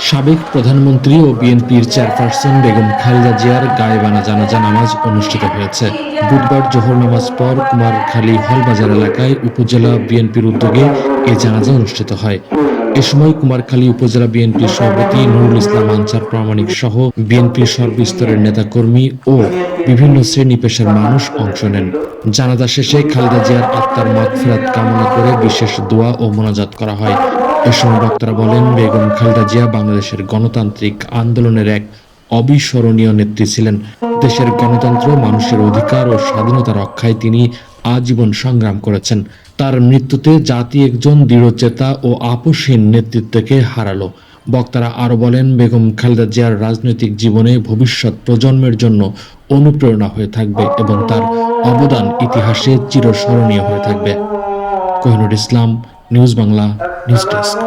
সাবেক প্রধানমন্ত্রী ও বিএনপির চেয়ারপারসন বেগম খালেদা জিয়ার গায়েবানা জানাজা নামাজ অনুষ্ঠিত হয়েছে। বুধবার জোহর নামাজ পর কুমারখালী হলবাজার এলাকায় উপজেলা বিএনপির উদ্যোগে এ জানাজা অনুষ্ঠিত হয়। এ সময় কুমারখালী উপজেলা বিএনপির সভাপতি নুরুল ইসলাম আনসার প্রামাণিক সহ বিএনপির সর্বস্তরের নেতাকর্মী ও বিভিন্ন শ্রেণী পেশার মানুষ অংশ নেন। জানাজা শেষে খালেদা জিয়ার আত্মার মাগফিরাত কামনা করে বিশেষ দোয়া ও মোনাজাত করা হয়। এ সময় বক্তারা বলেন, বেগম খালেদা জিয়া বাংলাদেশের গণতান্ত্রিক আন্দোলনের এক অবিস্মরণীয় নেত্রী ছিলেন। দেশের গণতন্ত্র, মানুষের অধিকার ও স্বাধীনতা রক্ষায় তিনি আজীবন সংগ্রাম করেছেন। তার মৃত্যুতে জাতি একজন দৃঢ়চেতা ও আপোষহীন নেতৃত্বকে হারালো। বক্তারা আরো বলেন, বেগম খালেদা জিয়ার রাজনৈতিক জীবনে ভবিষ্যৎ প্রজন্মের জন্য অনুপ্রেরণা হয়ে থাকবে এবং তার অবদান ইতিহাসে চিরস্মরণীয় হয়ে থাকবে। কোহিনুর ইসলাম, নিউজ বাংলা, নিউজ ডেস্ক।